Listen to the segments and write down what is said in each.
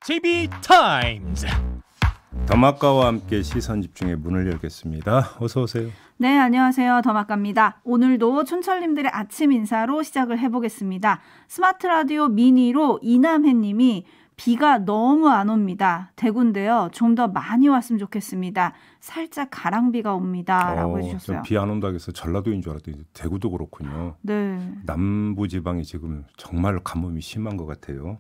JB 타임즈. 더마카와 함께 시선 집중의 문을 열겠습니다. 어서 오세요. 네, 안녕하세요. 더마카입니다. 오늘도 촌철님들의 아침 인사로 시작을 해보겠습니다. 스마트 라디오 미니로 이남혜님이 비가 너무 안 옵니다. 대구인데요. 좀 더 많이 왔으면 좋겠습니다. 살짝 가랑비가 옵니다. 라고 해주셨어요. 비 안 온다고 해서 전라도인 줄 알았더니 대구도 그렇군요. 네. 남부지방이 지금 정말 가뭄이 심한 것 같아요.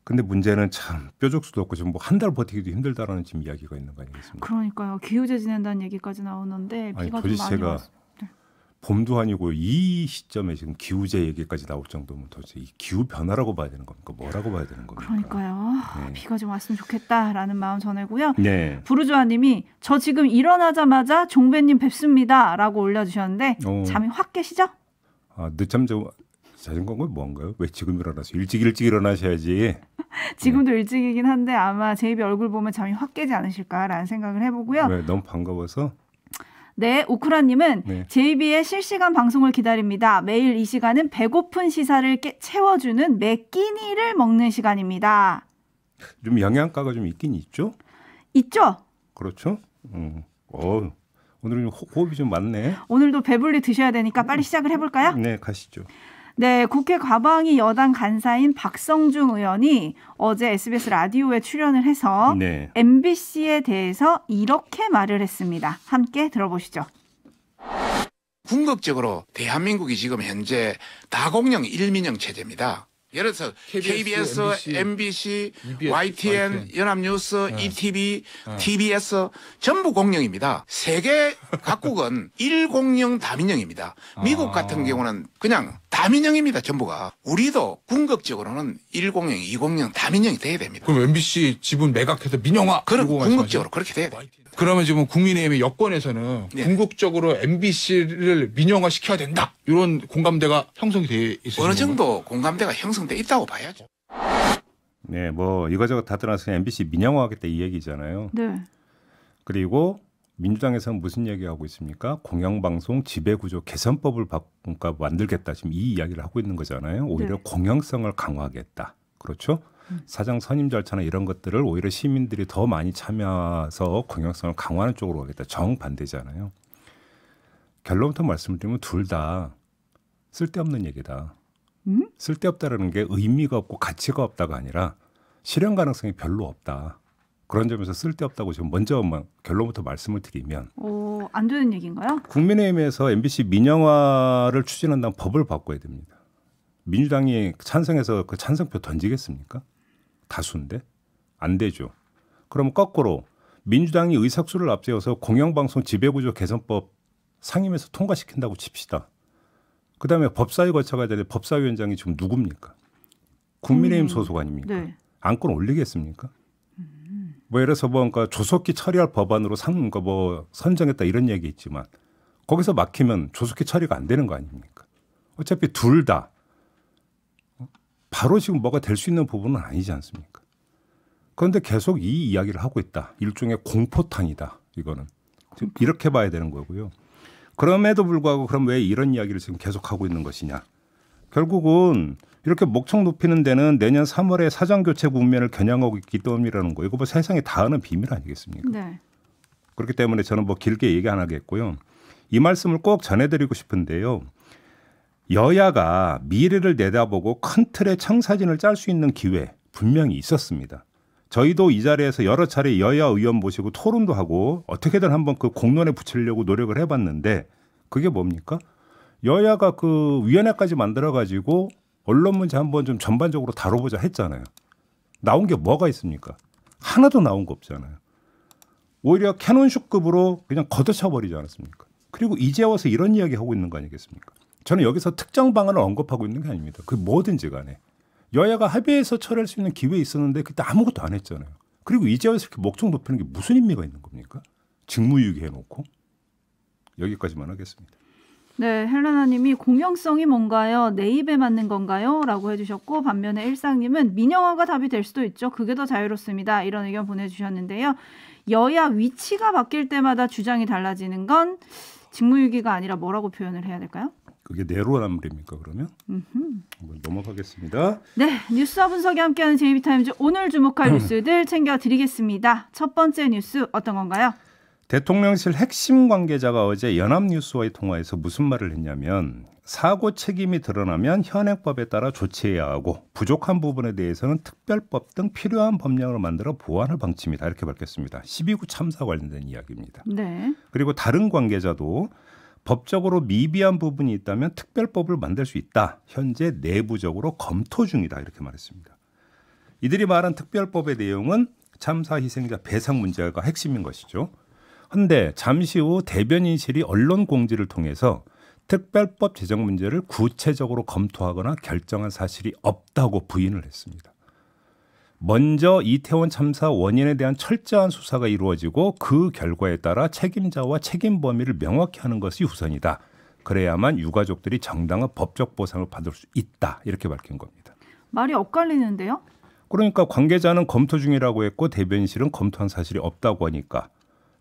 근데 문제는 참 뾰족수도 없고 지금 뭐 한 달 버티기도 힘들다라는 지금 이야기가 있는 거 아니겠습니까? 그러니까요. 기후제 지낸다는 얘기까지 나오는데 비가 좀 많이 와서. 봄도 아니고 이 시점에 지금 기후제 얘기까지 나올 정도면 도대체 이 기후 변화라고 봐야 되는 겁니까? 뭐라고 봐야 되는 겁니까? 그러니까요. 네. 비가 좀 왔으면 좋겠다라는 마음 전해고요. 네. 부르주아님이 저 지금 일어나자마자 종배님 뵙습니다라고 올려주셨는데 잠이 확 깨시죠? 아, 늦잠 자는 건 뭔가요? 왜 지금 일어나서 일찍 일어나셔야지. 지금도 일찍이긴 한데 아마 제이비 얼굴 보면 잠이 확 깨지 않으실까라는 생각을 해보고요. 왜 너무 반가워서? 네, 오크라님은 네. 제이비의 실시간 방송을 기다립니다. 매일 이 시간은 배고픈 시사를 채워주는 매끼니를 먹는 시간입니다. 좀 영양가가 좀 있긴 있죠? 있죠? 그렇죠. 오늘은 호흡이 좀 많네. 오늘도 배불리 드셔야 되니까 빨리 시작을 해볼까요? 네, 가시죠. 네, 국회 과방위 여당 간사인 박성중 의원이 어제 SBS 라디오에 출연을 해서 네. MBC에 대해서 이렇게 말을 했습니다. 함께 들어보시죠. 궁극적으로 대한민국이 지금 현재 다공영 일민영 체제입니다. 예를 들어서 KBS, MBC, YTN, 연합뉴스, ETV, TBS 전부 공영입니다. 세계 각국은 1공영 다민영입니다. 미국 같은 경우는 그냥 다민영입니다. 전부가. 우리도 궁극적으로는 1공영, 2공영 다민영이 돼야 됩니다. 그럼 MBC 지분 매각해서 민영화. 그럼 궁극적으로 그렇게 돼야 돼요. 그러면 지금 국민의힘의 여권에서는 네. 궁극적으로 궁극적으로 MBC를 민영화 시켜야 된다. 이런 공감대가 형성이 돼 있으신 어느 건가요? 정도 공감대가 형성돼 있다고 봐야죠. 네, 뭐 이거저거 다 떠나서 MBC 민영화하겠다 이 얘기잖아요. 네. 그리고 민주당에서는 무슨 얘기하고 있습니까? 공영방송 지배구조 개선법을 만들겠다. 지금 이 이야기를 하고 있는 거잖아요. 오히려 네. 공영성을 강화하겠다. 그렇죠? 사장 선임 절차나 이런 것들을 오히려 시민들이 더 많이 참여해서 공영성을 강화하는 쪽으로 가겠다. 정반대잖아요. 결론부터 말씀을 드리면 둘 다 쓸데없는 얘기다. 쓸데없다라는 게 의미가 없고 가치가 없다가 아니라 실현 가능성이 별로 없다. 그런 점에서 쓸데없다고 지금 먼저 결론부터 말씀을 드리면 안 되는 얘기인가요? 국민의힘에서 MBC 민영화를 추진한다면 법을 바꿔야 됩니다. 민주당이 찬성해서 그 찬성표 던지겠습니까? 다수인데? 안 되죠. 그럼 거꾸로 민주당이 의석수를 앞세워서 공영방송 지배구조 개선법 상임에서 통과시킨다고 칩시다. 그다음에 법사위 거쳐가야 되는데 법사위원장이 지금 누굽니까? 국민의힘 소속 아닙니까? 네. 안건 올리겠습니까? 뭐 예를 들어서 그러니까 조속히 처리할 법안으로 선정했다 이런 얘기 있지만 거기서 막히면 조속히 처리가 안 되는 거 아닙니까? 어차피 둘 다 바로 지금 뭐가 될 수 있는 부분은 아니지 않습니까? 그런데 계속 이 이야기를 하고 있다. 일종의 공포탄이다. 이거는. 이렇게 봐야 되는 거고요. 그럼에도 불구하고 그럼 왜 이런 이야기를 지금 계속하고 있는 것이냐. 결국은 이렇게 목청 높이는 데는 내년 3월에 사장교체 국면을 겨냥하고 있기 때문이라는 거. 이거 뭐 세상에 다 아는 비밀 아니겠습니까? 네. 그렇기 때문에 저는 뭐 길게 얘기 안 하겠고요. 이 말씀을 꼭 전해드리고 싶은데요. 여야가 미래를 내다보고 큰 틀의 청사진을 짤 수 있는 기회 분명히 있었습니다. 저희도 이 자리에서 여러 차례 여야 의원 모시고 토론도 하고 어떻게든 한번 그 공론에 붙이려고 노력을 해봤는데 그게 뭡니까? 여야가 그 위원회까지 만들어가지고 언론 문제 한번 좀 전반적으로 다뤄보자 했잖아요. 나온 게 뭐가 있습니까? 하나도 나온 거 없잖아요. 오히려 캐논쇼급으로 그냥 걷어차버리지 않았습니까? 그리고 이제 와서 이런 이야기 하고 있는 거 아니겠습니까? 저는 여기서 특정 방안을 언급하고 있는 게 아닙니다. 그 뭐든지 간에. 여야가 합의해서 처리할 수 있는 기회 있었는데 그때 아무것도 안 했잖아요. 그리고 이제 와서 이렇게 목청 높이는 게 무슨 의미가 있는 겁니까? 직무유기 해놓고. 여기까지만 하겠습니다. 네, 헬레나님이 공영성이 뭔가요? 내 입에 맞는 건가요? 라고 해주셨고 반면에 일상님은 민영화가 답이 될 수도 있죠. 그게 더 자유롭습니다. 이런 의견 보내주셨는데요. 여야 위치가 바뀔 때마다 주장이 달라지는 건 직무유기가 아니라 뭐라고 표현을 해야 될까요? 그게 내로남불입니까 그러면? 한번 넘어가겠습니다. 네, 뉴스와 분석이 함께하는 JB타임즈 오늘 주목할 뉴스들 챙겨드리겠습니다. 첫 번째 뉴스 어떤 건가요? 대통령실 핵심 관계자가 어제 연합뉴스와의 통화에서 무슨 말을 했냐면 사고 책임이 드러나면 현행법에 따라 조치해야 하고 부족한 부분에 대해서는 특별법 등 필요한 법령을 만들어 보완할 방침이다 이렇게 밝혔습니다. 12구 참사 관련된 이야기입니다. 네. 그리고 다른 관계자도 법적으로 미비한 부분이 있다면 특별법을 만들 수 있다. 현재 내부적으로 검토 중이다 이렇게 말했습니다. 이들이 말한 특별법의 내용은 참사 희생자 배상 문제가 핵심인 것이죠. 그런데 잠시 후 대변인실이 언론 공지를 통해서 특별법 제정 문제를 구체적으로 검토하거나 결정한 사실이 없다고 부인을 했습니다. 먼저 이태원 참사 원인에 대한 철저한 수사가 이루어지고 그 결과에 따라 책임자와 책임 범위를 명확히 하는 것이 우선이다. 그래야만 유가족들이 정당한 법적 보상을 받을 수 있다. 이렇게 밝힌 겁니다. 말이 엇갈리는데요? 그러니까 관계자는 검토 중이라고 했고 대변인실은 검토한 사실이 없다고 하니까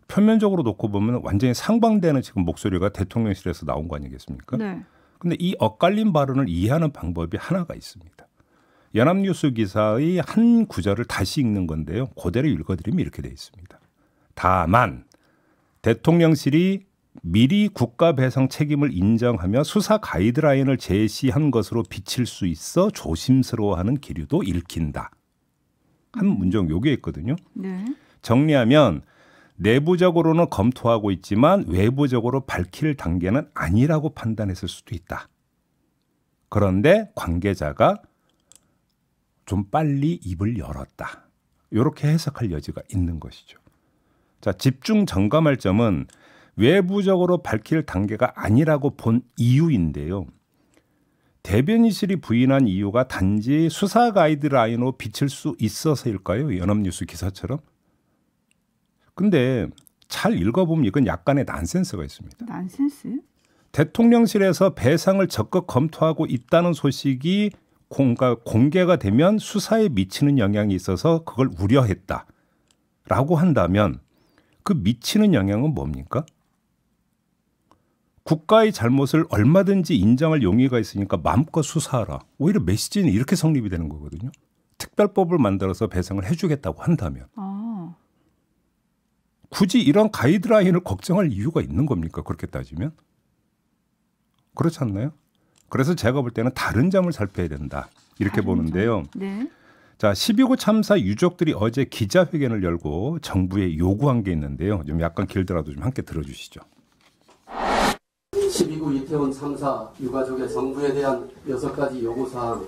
표면적으로 놓고 보면 완전히 상반되는 지금 목소리가 대통령실에서 나온 거 아니겠습니까? 네. 근데 이 엇갈린 발언을 이해하는 방법이 하나가 있습니다. 연합뉴스 기사의 한 구절을 다시 읽는 건데요. 그대로 읽어드리면 이렇게 돼 있습니다. 다만 대통령실이 미리 국가배상 책임을 인정하며 수사 가이드라인을 제시한 것으로 비칠 수 있어 조심스러워하는 기류도 읽힌다. 한 문장 요게 있거든요. 네. 정리하면 내부적으로는 검토하고 있지만 외부적으로 밝힐 단계는 아니라고 판단했을 수도 있다. 그런데 관계자가 좀 빨리 입을 열었다. 이렇게 해석할 여지가 있는 것이죠. 자, 집중 점검할 점은 외부적으로 밝힐 단계가 아니라고 본 이유인데요. 대변인실이 부인한 이유가 단지 수사 가이드라인으로 비칠 수 있어서일까요? 연합뉴스 기사처럼. 근데 잘 읽어보면 이건 약간의 난센스가 있습니다. 난센스? 대통령실에서 배상을 적극 검토하고 있다는 소식이 공개가 되면 수사에 미치는 영향이 있어서 그걸 우려했다라고 한다면 그 미치는 영향은 뭡니까? 국가의 잘못을 얼마든지 인정할 용의가 있으니까 마음껏 수사하라. 오히려 메시지는 이렇게 성립이 되는 거거든요. 특별법을 만들어서 배상을 해주겠다고 한다면. 굳이 이런 가이드라인을 걱정할 이유가 있는 겁니까? 그렇게 따지면. 그렇지 않나요? 그래서 제가 볼 때는 다른 점을 살펴야 된다. 이렇게 보는데요. 네. 자, 12구 참사 유족들이 어제 기자회견을 열고 정부에 요구한 게 있는데요. 좀 약간 길더라도 좀 함께 들어주시죠. 12구 이태원 참사 유가족의 정부에 대한 6가지 요구사항.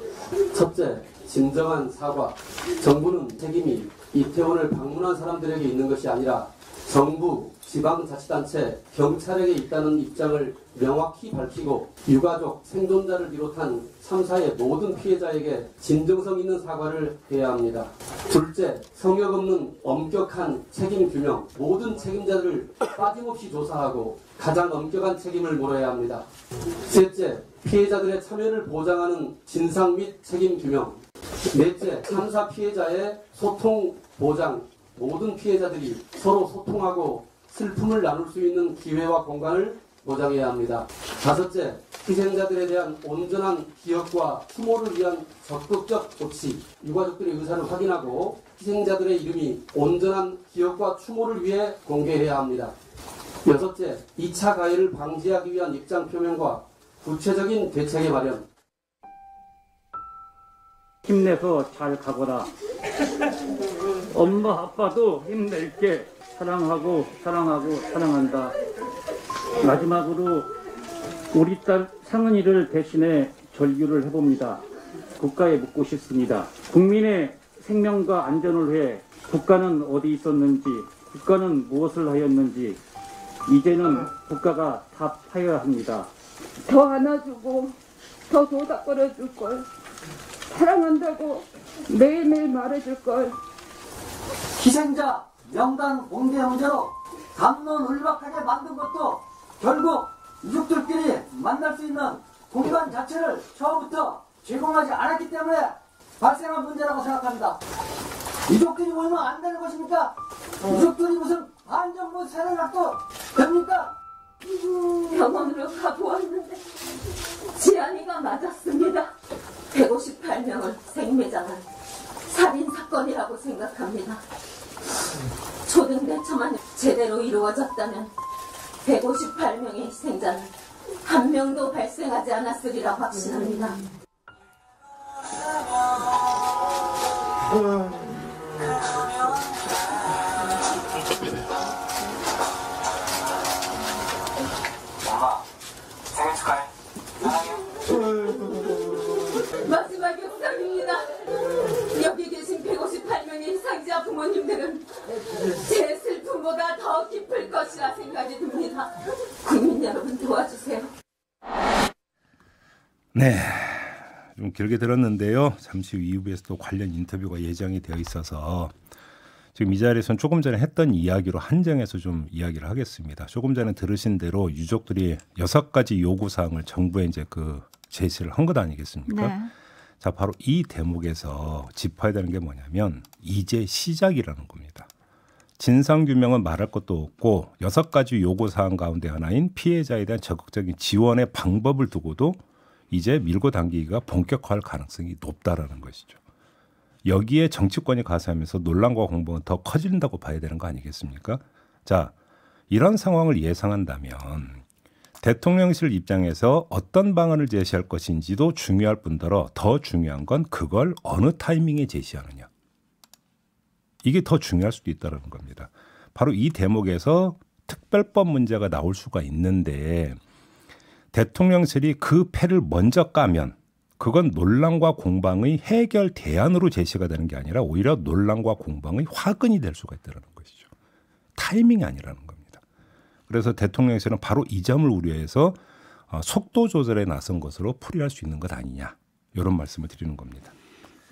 첫째, 진정한 사과. 정부는 책임이 이태원을 방문한 사람들에게 있는 것이 아니라 정부, 지방자치단체, 경찰에게 있다는 입장을 명확히 밝히고 유가족, 생존자를 비롯한 참사의 모든 피해자에게 진정성 있는 사과를 해야 합니다. 둘째, 성역 없는 엄격한 책임 규명. 모든 책임자들을 빠짐없이 조사하고 가장 엄격한 책임을 물어야 합니다. 셋째, 피해자들의 참여를 보장하는 진상 및 책임 규명. 넷째, 참사 피해자의 소통 보장. 모든 피해자들이 서로 소통하고 슬픔을 나눌 수 있는 기회와 공간을 보장해야 합니다. 다섯째, 희생자들에 대한 온전한 기억과 추모를 위한 적극적 조치. 유가족들의 의사를 확인하고 희생자들의 이름이 온전한 기억과 추모를 위해 공개해야 합니다. 여섯째, 2차 가해를 방지하기 위한 입장 표명과 구체적인 대책의 마련. 힘내서 잘 가거라. 엄마 아빠도 힘낼게. 사랑하고 사랑한다. 마지막으로 우리 딸 상은이를 대신해 절규를 해봅니다. 국가에 묻고 싶습니다. 국민의 생명과 안전을 위해 국가는 어디 있었는지, 국가는 무엇을 하였는지 이제는 국가가 답하여야 합니다. 더 안아주고 더 도닥거려줄걸. 사랑한다고 매일매일 말해줄걸. 희생자 명단 공개 문제로 담론을박하게 만든 것도 결국 유족들끼리 만날 수 있는 공간 자체를 처음부터 제공하지 않았기 때문에 발생한 문제라고 생각합니다. 유족들이 모이면 안 되는 것입니까? 유족들이 무슨 반정부 세력학도 됩니까? 병원으로 가보았는데 지안이가 맞았습니다. 158명을 생매장한 살인사건이라고 생각합니다. 초등대처만 제대로 이루어졌다면 158명의 희생자는 한 명도 발생하지 않았으리라 확신합니다. 엄마, 생일 축하해. 마지막 영상입니다. 여기 계신 158명의 희생자 부모님들은 제 슬픔보다 더 깊을 것이라 생각이 듭니다. 국민 여러분 도와주세요. 네, 좀 길게 들었는데요. 잠시 후 2부에서 또 관련 인터뷰가 예정이 되어 있어서 지금 이 자리에서는 조금 전에 했던 이야기로 한정해서 좀 이야기를 하겠습니다. 조금 전에 들으신 대로 유족들이 6가지 요구사항을 정부에 이제 제시를 한 것 아니겠습니까? 네. 자, 바로 이 대목에서 짚어야 되는 게 뭐냐면 이제 시작이라는 겁니다. 진상규명은 말할 것도 없고 6가지 요구사항 가운데 하나인 피해자에 대한 적극적인 지원의 방법을 두고도 이제 밀고 당기기가 본격화할 가능성이 높다라는 것이죠. 여기에 정치권이 가세하면서 논란과 공방은 더 커진다고 봐야 되는 거 아니겠습니까? 자, 이런 상황을 예상한다면 대통령실 입장에서 어떤 방안을 제시할 것인지도 중요할 뿐더러 더 중요한 건 그걸 어느 타이밍에 제시하느냐. 이게 더 중요할 수도 있다는 겁니다. 바로 이 대목에서 특별법 문제가 나올 수가 있는데 대통령실이 그 패를 먼저 까면 그건 논란과 공방의 해결 대안으로 제시가 되는 게 아니라 오히려 논란과 공방의 화근이 될 수가 있다는 것이죠. 타이밍이 아니라는 겁니다. 그래서 대통령실은 바로 이 점을 우려해서 속도 조절에 나선 것으로 풀이할 수 있는 것 아니냐. 이런 말씀을 드리는 겁니다.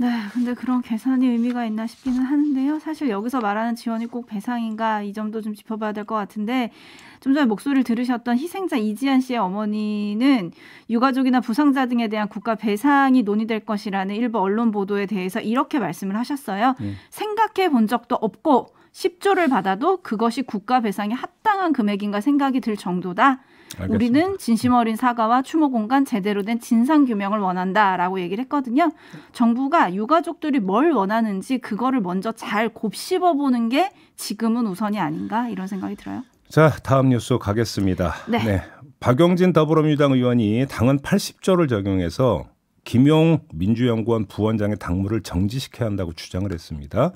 네, 근데 그런 계산이 의미가 있나 싶기는 하는데요. 사실 여기서 말하는 지원이 꼭 배상인가 이 점도 좀 짚어봐야 될 것 같은데 좀 전에 목소리를 들으셨던 희생자 이지한 씨의 어머니는 유가족이나 부상자 등에 대한 국가 배상이 논의될 것이라는 일부 언론 보도에 대해서 이렇게 말씀을 하셨어요. 생각해 본 적도 없고 10조를 받아도 그것이 국가 배상에 합당한 금액인가 생각이 들 정도다. 알겠습니다. 우리는 진심 어린 사과와 추모 공간 제대로 된 진상규명을 원한다라고 얘기를 했거든요. 정부가 유가족들이 뭘 원하는지 그거를 먼저 잘 곱씹어보는 게 지금은 우선이 아닌가 이런 생각이 들어요. 자, 다음 뉴스 가겠습니다. 네. 박용진 더불어민주당 의원이 당헌 80조를 적용해서 김용 민주연구원 부원장의 당무를 정지시켜야 한다고 주장을 했습니다.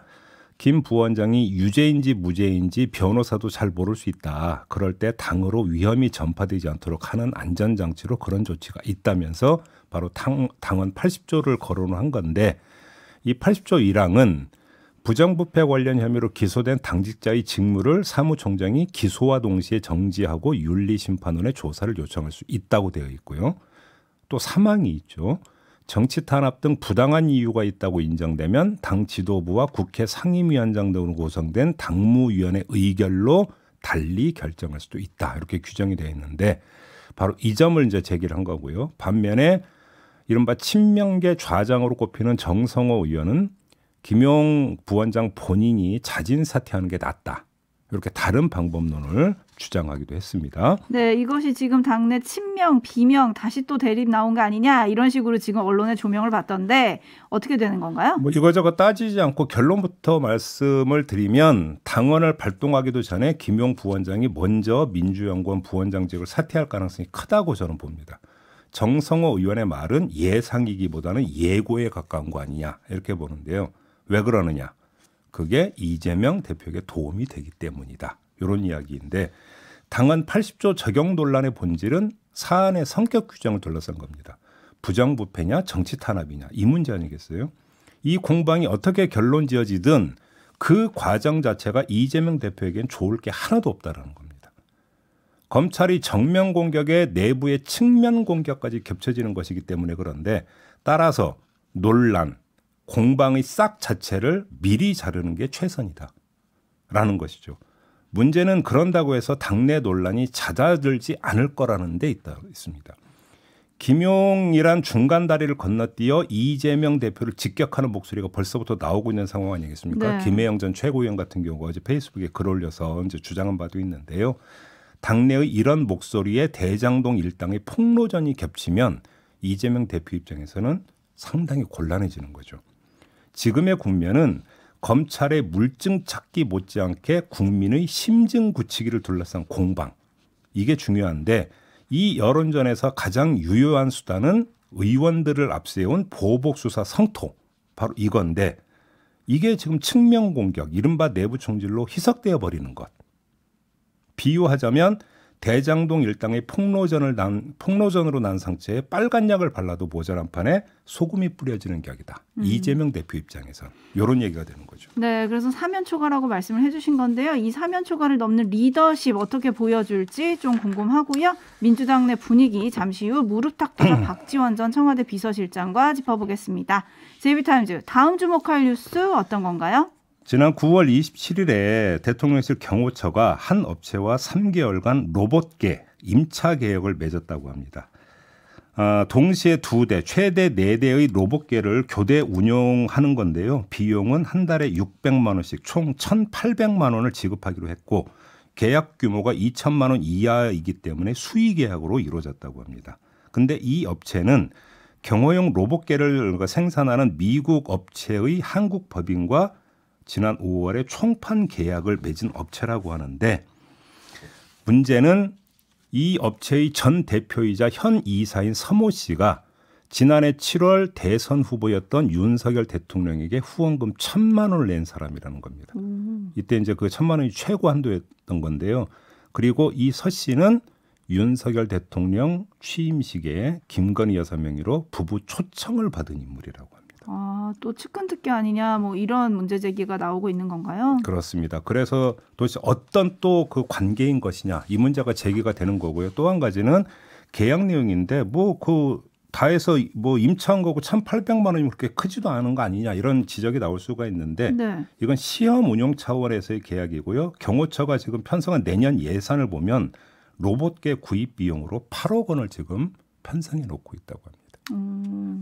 김 부원장이 유죄인지 무죄인지 변호사도 잘 모를 수 있다. 그럴 때 당으로 위험이 전파되지 않도록 하는 안전장치로 그런 조치가 있다면서 바로 당헌 80조를 거론한 건데 이 80조 1항은 부정부패 관련 혐의로 기소된 당직자의 직무를 사무총장이 기소와 동시에 정지하고 윤리심판원에 조사를 요청할 수 있다고 되어 있고요. 또 3항이 있죠. 정치 탄압 등 부당한 이유가 있다고 인정되면 당 지도부와 국회 상임위원장 등으로 구성된 당무위원회 의결로 달리 결정할 수도 있다. 이렇게 규정이 되어 있는데 바로 이 점을 이제 제기를 한 거고요. 반면에 이른바 친명계 좌장으로 꼽히는 정성호 의원은 김용 부원장 본인이 자진 사퇴하는 게 낫다. 이렇게 다른 방법론을 주장하기도 했습니다. 네, 이것이 지금 당내 친명, 비명 다시 또 대립 나온 거 아니냐 이런 식으로 지금 언론에 조명을 받던데 어떻게 되는 건가요? 이거저거 따지지 않고 결론부터 말씀을 드리면 당헌을 발동하기도 전에 김용 부원장이 먼저 민주연구원 부원장직을 사퇴할 가능성이 크다고 저는 봅니다. 정성호 의원의 말은 예상이기보다는 예고에 가까운 거 아니냐 이렇게 보는데요. 왜 그러느냐? 그게 이재명 대표에게 도움이 되기 때문이다. 이런 이야기인데 당헌 80조 적용 논란의 본질은 사안의 성격 규정을 둘러싼 겁니다. 부정부패냐 정치 탄압이냐 이 문제 아니겠어요? 이 공방이 어떻게 결론 지어지든 그 과정 자체가 이재명 대표에겐 좋을 게 하나도 없다는 겁니다. 검찰이 정면 공격에 내부의 측면 공격까지 겹쳐지는 것이기 때문에 그런데 따라서 논란, 공방의 싹 자체를 미리 자르는 게 최선이다라는 것이죠. 문제는 그런다고 해서 당내 논란이 잦아들지 않을 거라는 데 있습니다. 김용이란 중간 다리를 건너뛰어 이재명 대표를 직격하는 목소리가 벌써부터 나오고 있는 상황 아니겠습니까? 네. 김혜영 전 최고위원 같은 경우가 어제 페이스북에 글 올려서 이제 주장한 바도 있는데요. 당내의 이런 목소리에 대장동 일당의 폭로전이 겹치면 이재명 대표 입장에서는 상당히 곤란해지는 거죠. 지금의 국면은 검찰의 물증 찾기 못지않게 국민의 심증 굳히기를 둘러싼 공방. 이게 중요한데 이 여론전에서 가장 유효한 수단은 의원들을 앞세운 보복수사 성토. 바로 이건데 이게 지금 측면 공격, 이른바 내부 총질로 희석되어 버리는 것. 비유하자면 대장동 일당의 폭로전으로 난 상처에 빨간 약을 발라도 모자란 판에 소금이 뿌려지는 격이다. 이재명 대표 입장에서 이런 얘기가 되는 거죠. 네, 그래서 사면 초과라고 말씀을 해주신 건데요. 이 사면 초과를 넘는 리더십 어떻게 보여줄지 좀 궁금하고요. 민주당 내 분위기 잠시 후 무릎탁 기자 박지원 전 청와대 비서실장과 짚어보겠습니다. JB타임즈 다음 주목할 뉴스 어떤 건가요? 지난 9월 27일에 대통령실 경호처가 한 업체와 3개월간 로봇계 임차 계약을 맺었다고 합니다. 동시에 2대, 최대 4대의 로봇계를 교대 운용하는 건데요. 비용은 한 달에 600만 원씩 총 1,800만 원을 지급하기로 했고 계약 규모가 2천만 원 이하이기 때문에 수의 계약으로 이루어졌다고 합니다. 근데 이 업체는 경호용 로봇계를 생산하는 미국 업체의 한국 법인과 지난 5월에 총판 계약을 맺은 업체라고 하는데 문제는 이 업체의 전 대표이자 현 이사인 서모 씨가 지난해 7월 대선 후보였던 윤석열 대통령에게 후원금 1,000만 원을 낸 사람이라는 겁니다. 이때 이제 그 1,000만 원이 최고 한도였던 건데요. 그리고 이 서 씨는 윤석열 대통령 취임식에 김건희 여사 명의로 부부 초청을 받은 인물이라고 합니다. 또 측근특혜 아니냐 뭐 이런 문제 제기가 나오고 있는 건가요? 그렇습니다. 그래서 도대체 어떤 또 그 관계인 것이냐 이 문제가 제기가 되는 거고요. 또 한 가지는 계약 내용인데 뭐 그 다 해서 뭐 임차한 거고 1,800만 원이면 그렇게 크지도 않은 거 아니냐 이런 지적이 나올 수가 있는데 네. 이건 시험 운용 차원에서의 계약이고요. 경호처가 지금 편성한 내년 예산을 보면 로봇계 구입 비용으로 8억 원을 지금 편성해 놓고 있다고 합니다.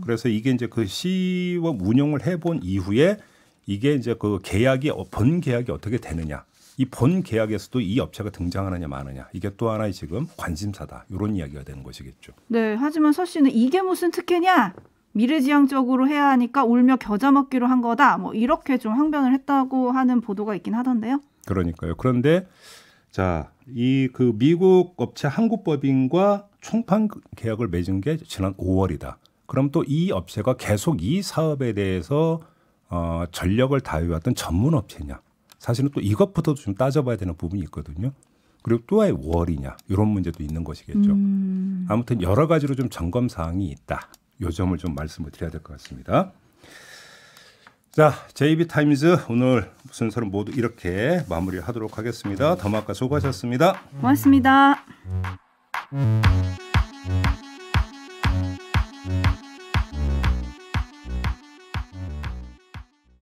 그래서 이게 이제 그 시험 운용을 해본 이후에 이게 이제 그 계약이 본 계약이 어떻게 되느냐, 이 본 계약에서도 이 업체가 등장하느냐 마느냐 이게 또 하나의 지금 관심사다 이런 이야기가 되는 것이겠죠. 네, 하지만 서 씨는 이게 무슨 특혜냐? 미래지향적으로 해야 하니까 울며 겨자 먹기로 한 거다. 뭐 이렇게 좀 항변을 했다고 하는 보도가 있긴 하던데요. 그러니까요. 그런데 자, 이 그 미국 업체 한국법인과 총판 계약을 맺은 게 지난 5월이다. 그럼 또 이 업체가 계속 이 사업에 대해서 전력을 다해왔던 전문 업체냐? 사실은 또 이것부터도 좀 따져봐야 되는 부분이 있거든요. 그리고 또 왜 월이냐? 이런 문제도 있는 것이겠죠. 아무튼 여러 가지로 좀 점검 사항이 있다. 이 점을 좀 말씀을 드려야 될 것 같습니다. 자, JB타임즈 오늘 순서는 모두 이렇게 마무리하도록 하겠습니다. 더마카 수고하셨습니다. 고맙습니다.